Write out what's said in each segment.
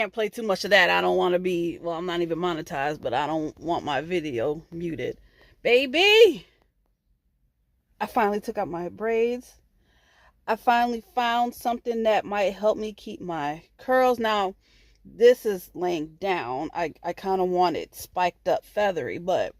can't play too much of that. I don't want to be, well, I'm not even monetized, but I don't want my video muted. Baby, I finally took out my braids. I finally found something that might help me keep my curls. Now, this is laying down. I kind of want it spiked up feathery, but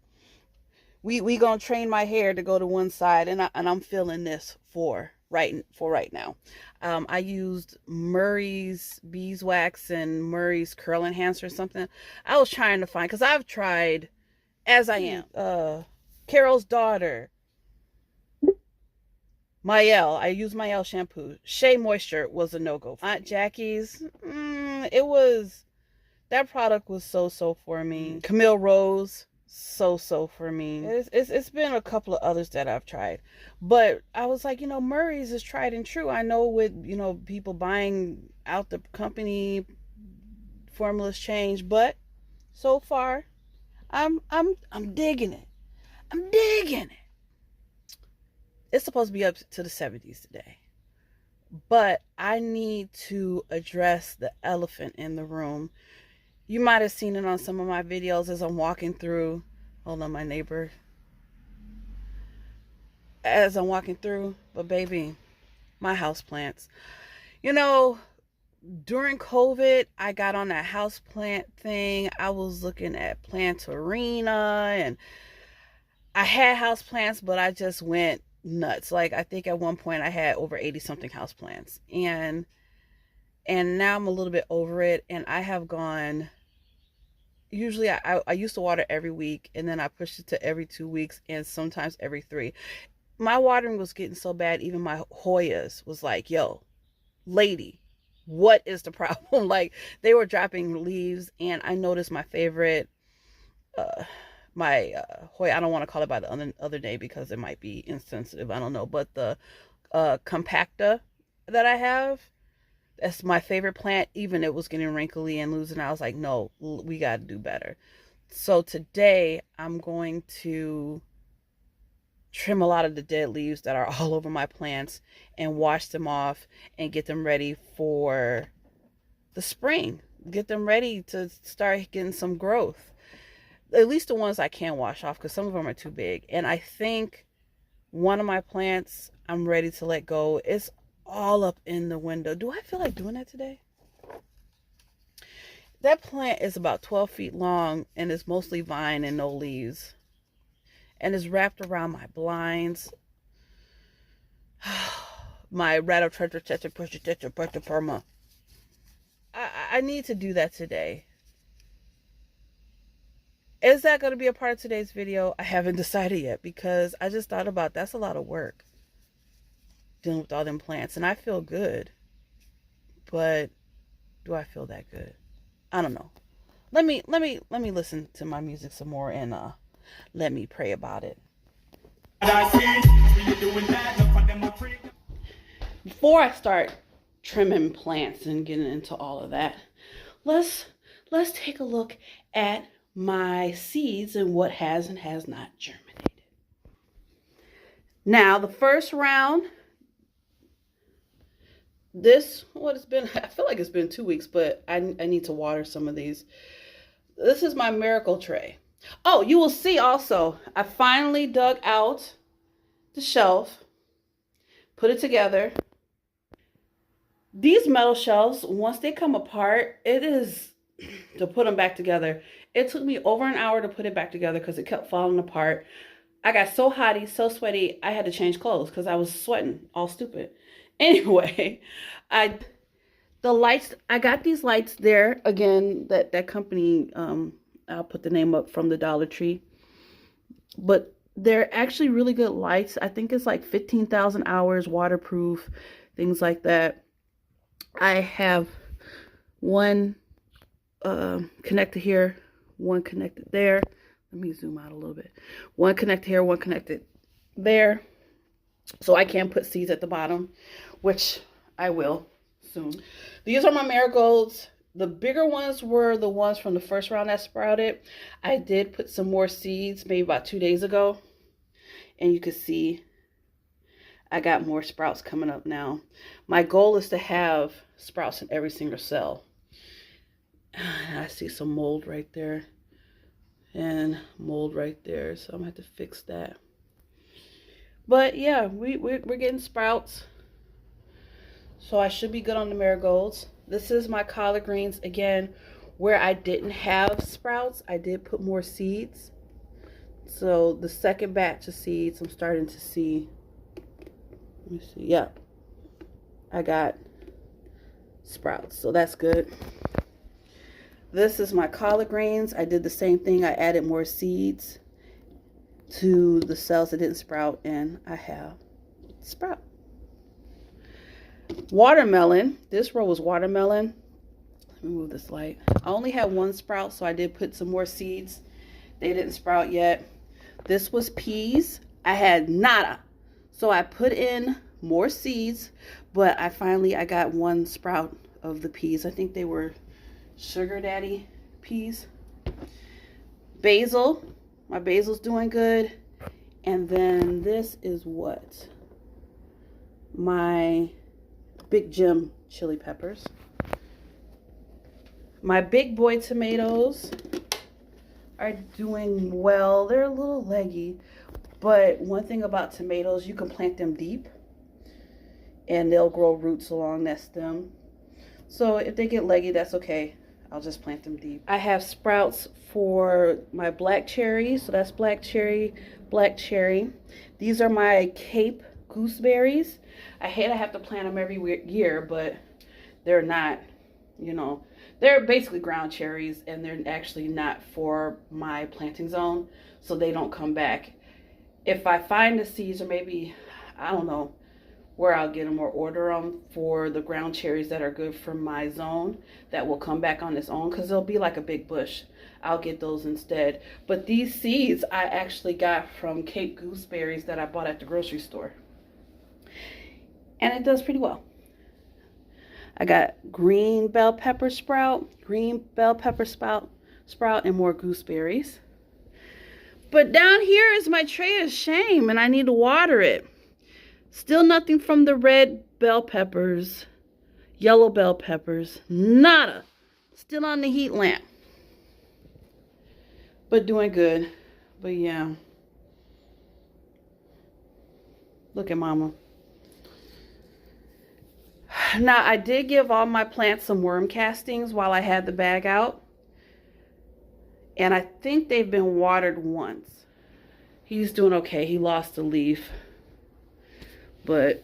we gonna train my hair to go to one side, and I'm feeling this for right now. I used Murray's beeswax and Murray's curl enhancer or something. I was trying to find, because I've tried As I Am, Carol's Daughter, Mielle. I used Mielle shampoo. Shea Moisture was a no-go. Aunt Jackie's, it was, that product was so for me. Camille Rose, so for me. It's been a couple of others that I've tried, but I was like, Murray's is tried and true. I know with people buying out the company, formulas change, but so far I'm digging it. I'm digging it. It's supposed to be up to the 70s today, but I need to address the elephant in the room. You might have seen it on some of my videos as I'm walking through. Hold on, my neighbor. As I'm walking through, but baby, my house plants. During COVID, I got on that house plant thing. I was looking at Plantarina, and I had house plants, but I just went nuts. Like, I think at one point I had over 80 something house plants, and now I'm a little bit over it, and I have gone. Usually I used to water every week, and then I pushed it to every 2 weeks, and sometimes every 3. My watering was getting so bad, even my Hoyas was like, yo, lady, what is the problem? Like, they were dropping leaves, and I noticed my favorite, Hoya, I don't want to call it by the other name because it might be insensitive, I don't know, but the compacta that I have, that's my favorite plant. Even it was getting wrinkly and losing. I was like, no, we got to do better. So today I'm going to trim a lot of the dead leaves that are all over my plants and wash them off and get them ready for the spring. Get them ready to start getting some growth. At least the ones I can wash off, because some of them are too big. And I think one of my plants I'm ready to let go. It's all up in the window. Do I feel like doing that today? That plant is about 12 feet long and is mostly vine and no leaves, and is wrapped around my blinds. My perma. I need to do that today. Is that going to be a part of today's video? I haven't decided yet, because I just thought about, that's a lot of work dealing with all them plants, and I feel good, but do I feel that good? I don't know. Let me listen to my music some more, and let me pray about it. Before I start trimming plants and getting into all of that, let's take a look at my seeds and what has and has not germinated. Now, the first round, it's been, I feel like it's been 2 weeks, but I need to water some of these. This is my miracle tray. Oh, you will see also, I finally dug out the shelf, put it together. These metal shelves, once they come apart, it is to put them back together. It took me over an hour to put it back together because it kept falling apart. I got so hotty, so sweaty, I had to change clothes because I was sweating all stupid. Anyway, the lights, I got these lights there. Again, that company, I'll put the name up, from the Dollar Tree. But they're actually really good lights. I think it's like 15,000 hours, waterproof, things like that. I have one connected here, one connected there. Let me zoom out a little bit. One connected here, one connected there. So I can put seeds at the bottom, which I will soon. These are my marigolds. The bigger ones were the ones from the first round that sprouted. I did put some more seeds maybe about 2 days ago, and you can see I got more sprouts coming up now. My goal is to have sprouts in every single cell. I see some mold right there and mold right there, so I'm gonna have to fix that. But yeah, we're getting sprouts, so I should be good on the marigolds. This is my collard greens again, where I didn't have sprouts. I did put more seeds, so the second batch of seeds I'm starting to see. Let me see. Yeah, I got sprouts, so that's good. This is my collard greens. I did the same thing. I added more seeds to the cells that didn't sprout, and I have sprout. Watermelon. This row was watermelon. Let me move this light. I only had one sprout, so I did put some more seeds. They didn't sprout yet. This was peas. I had nada, so I put in more seeds, but I got one sprout of the peas. I think they were Sugar Daddy peas. Basil. My basil's doing good. And then this is what? My Big Jim chili peppers. My big boy tomatoes are doing well. They're a little leggy, but one thing about tomatoes, you can plant them deep and they'll grow roots along that stem. So if they get leggy, that's okay. I'll just plant them deep. I have sprouts for my black cherry. So that's black cherry, black cherry. These are my Cape gooseberries. I hate I have to plant them every year, but they're not, you know, they're basically ground cherries, and they're actually not for my planting zone, so they don't come back. If I find the seeds, or maybe, I don't know where I'll get them or order them for the ground cherries that are good for my zone, that will come back on its own, because they'll be like a big bush. I'll get those instead. But these seeds I actually got from Cape gooseberries that I bought at the grocery store, and it does pretty well. I got green bell pepper sprout, and more gooseberries. But down here is my tray of shame, and I need to water it. Still nothing from the red bell peppers, yellow bell peppers, nada. Still on the heat lamp. But doing good. But yeah. Look at mama. Now, I did give all my plants some worm castings while I had the bag out. And I think they've been watered once. He's doing okay. He lost a leaf. But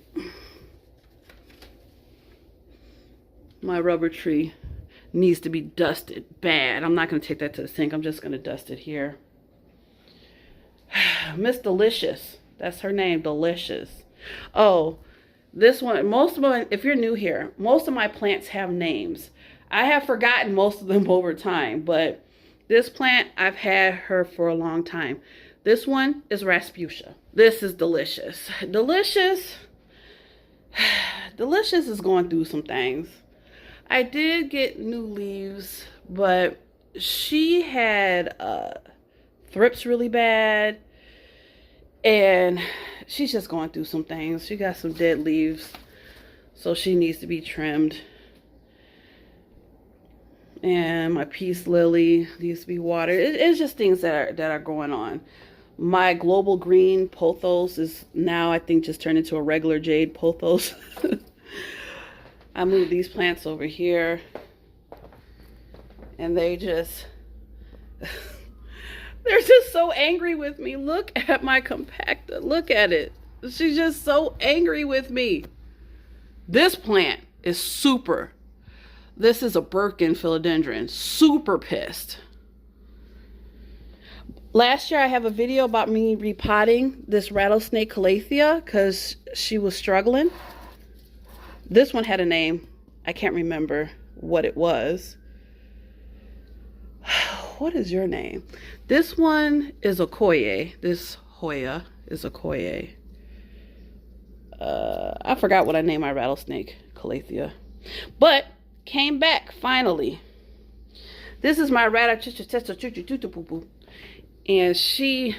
my rubber tree needs to be dusted bad. I'm not going to take that to the sink. I'm just going to dust it here. Miss Delicious. That's her name, Delicious. Oh, this one, most of them, if you're new here, most of my plants have names. I have forgotten most of them over time, but this plant, I've had her for a long time. This one is Rasputia. This is Delicious. Delicious is going through some things. I did get new leaves, but she had thrips really bad, and she's just going through some things. She got some dead leaves, so she needs to be trimmed. And my peace lily needs to be watered. It's just things that are going on. My global green pothos is now, I think, just turned into a regular jade pothos. I moved these plants over here, and they just, they're just so angry with me. Look at my compacta. Look at it. She's just so angry with me. This plant is super. This is a Birkin philodendron. Super pissed. Last year I have a video about me repotting this rattlesnake calathea because she was struggling. This one had a name. I can't remember what it was. What is your name? This one is Okoye. This Hoya is Okoye. I forgot what I named my rattlesnake calathea. But came back finally. This is my rattlesnake, and she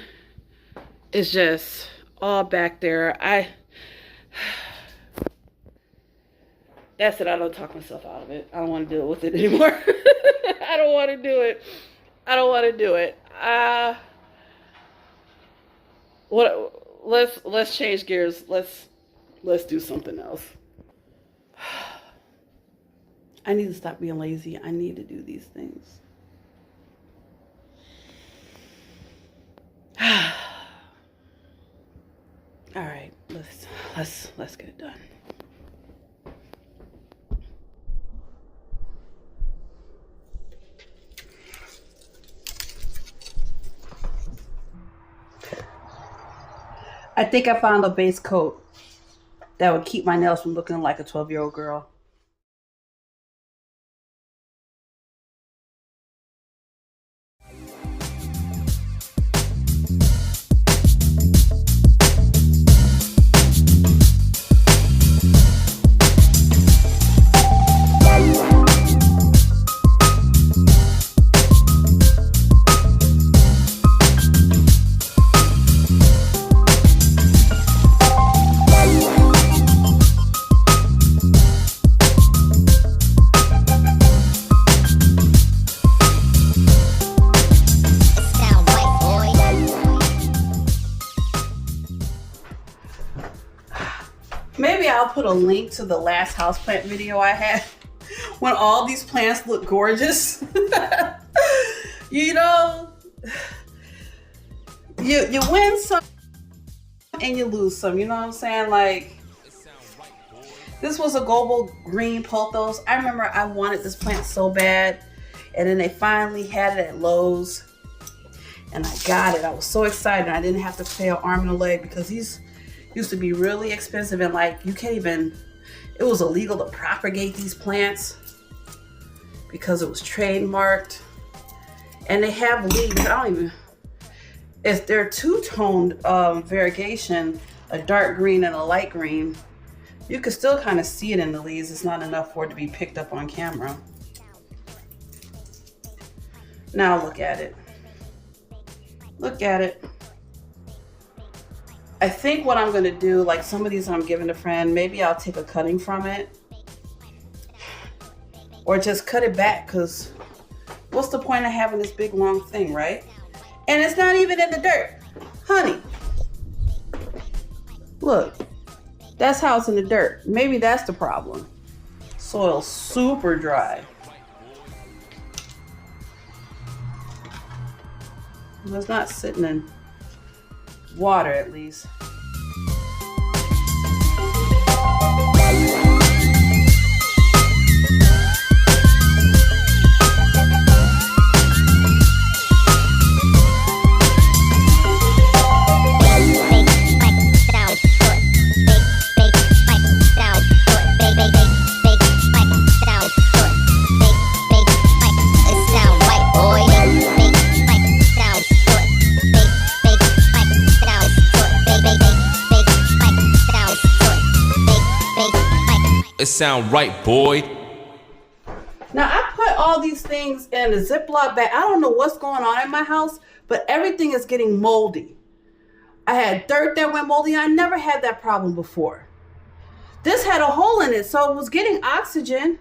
is just all back there. That's it. I don't talk myself out of it. I don't want to deal with it anymore. I don't want to do it. I don't want to do it. What? Let's change gears. Let's do something else. I need to stop being lazy. I need to do these things. All right, let's get it done. I think I found a base coat that would keep my nails from looking like a 12-year-old girl. Maybe I'll put a link to the last houseplant video I had when all these plants look gorgeous. You know, you win some and you lose some, you know what I'm saying? Like, this was a global green pothos. I remember I wanted this plant so bad, and then they finally had it at Lowe's, and I got it. I was so excited. I didn't have to pay an arm and a leg because these used to be really expensive, and like you can't even, it was illegal to propagate these plants because it was trademarked. And they have leaves, I don't even, if they're two-toned variegation, a dark green and a light green, you can still kind of see it in the leaves. It's not enough for it to be picked up on camera. Now look at it. Look at it. I think what I'm gonna do, like some of these I'm giving a friend, maybe I'll take a cutting from it or just cut it back, because what's the point of having this big long thing, right? And it's not even in the dirt. Honey, look, that's how it's in the dirt. Maybe that's the problem. Soil's super dry. It's not sitting in water, at least. It sound right, boy. Now, I put all these things in a Ziploc bag. I don't know what's going on in my house, but everything is getting moldy. I had dirt that went moldy. I never had that problem before. This had a hole in it, so it was getting oxygen.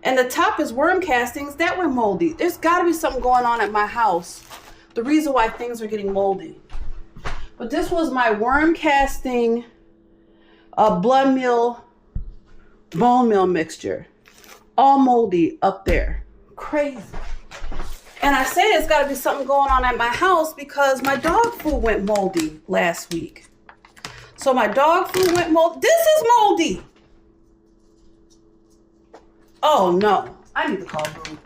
And the top is worm castings. That went moldy. There's got to be something going on at my house. The reason why things are getting moldy. But this was my worm casting blood meal, bone meal mixture. All moldy up there. Crazy. And I say it's got to be something going on at my house because my dog food went moldy last week. So my dog food went moldy. This is moldy. Oh no, I need to call Boo.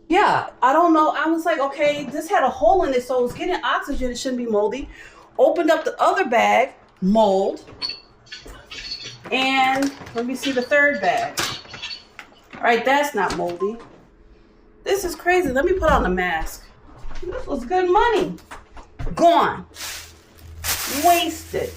Yeah, I don't know. I was like, okay, this had a hole in it, so it was getting oxygen. It shouldn't be moldy. Opened up the other bag, mold. And let me see the third bag. All right, that's not moldy. This is crazy. Let me put on the mask. This was good money. Gone. Wasted.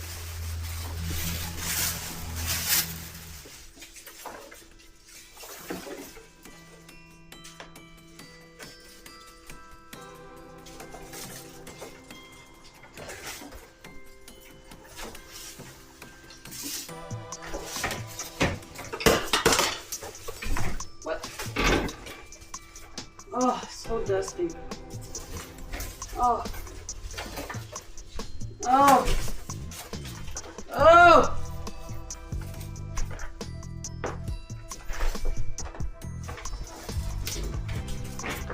Oh, so dusty. Oh. Oh. Oh.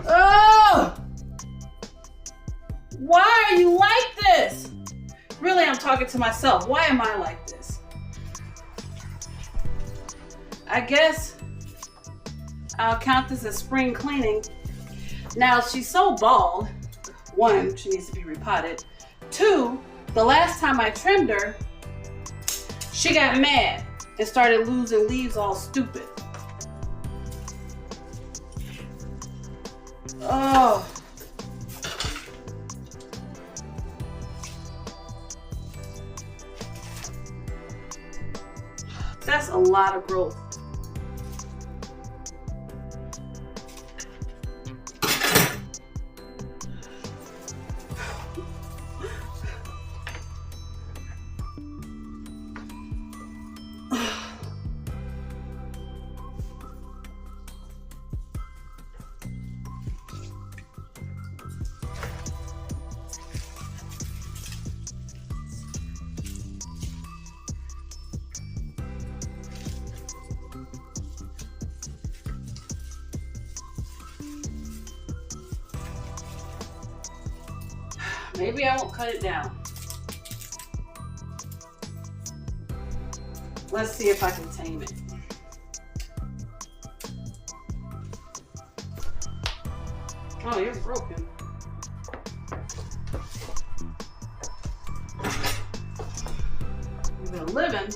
Oh. Why are you like this? Really, I'm talking to myself. Why am I like this? I guess I'll count this as spring cleaning. Now, she's so bald. One, she needs to be repotted. Two, the last time I trimmed her, she got mad and started losing leaves all stupid. Oh. That's a lot of growth. Maybe I won't cut it down. Let's see if I can tame it. Oh, you're broken. You've been living,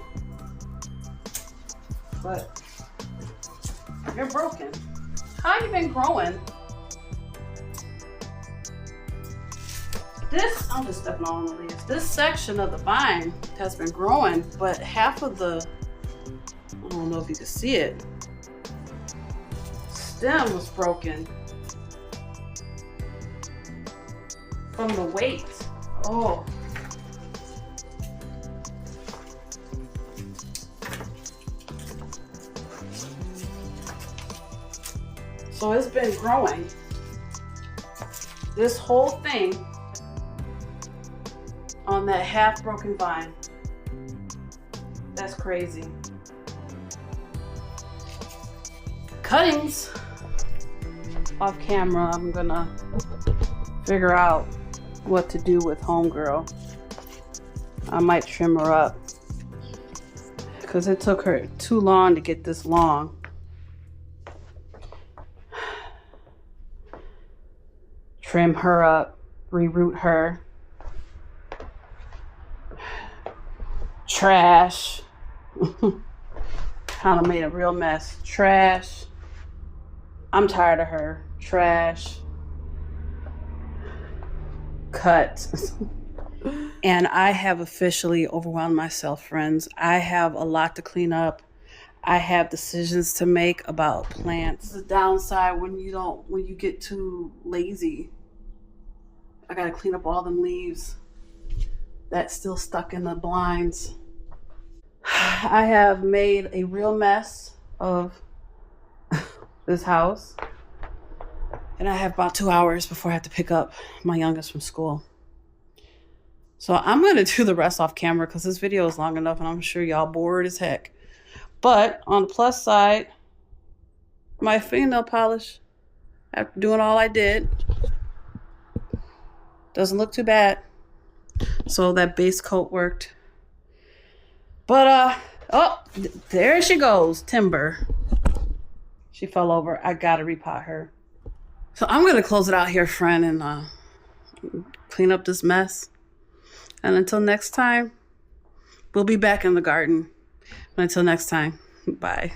but you're broken. How you been growing? This, I'm just stepping on the leaves. This section of the vine has been growing, but half of the, I don't know if you can see it, stem was broken from the weight. Oh. So it's been growing. This whole thing on that half broken vine. That's crazy. Cuttings off camera. I'm gonna figure out what to do with homegirl. I might trim her up because it took her too long to get this long. Trim her up, reroot her. Trash. Kind of made a real mess. Trash. I'm tired of her. Trash. Cut. And I have officially overwhelmed myself, friends. I have a lot to clean up. I have decisions to make about plants. The downside when you get too lazy. I gotta clean up all them leaves that's still stuck in the blinds. I have made a real mess of this house. And I have about 2 hours before I have to pick up my youngest from school. So I'm going to do the rest off camera because this video is long enough and I'm sure y'all bored as heck. But on the plus side, my fingernail polish, after doing all I did, doesn't look too bad. So that base coat worked. But, oh, there she goes, Timber. She fell over. I gotta repot her. So I'm gonna close it out here, friend, and clean up this mess. And until next time, we'll be back in the garden. But until next time, bye.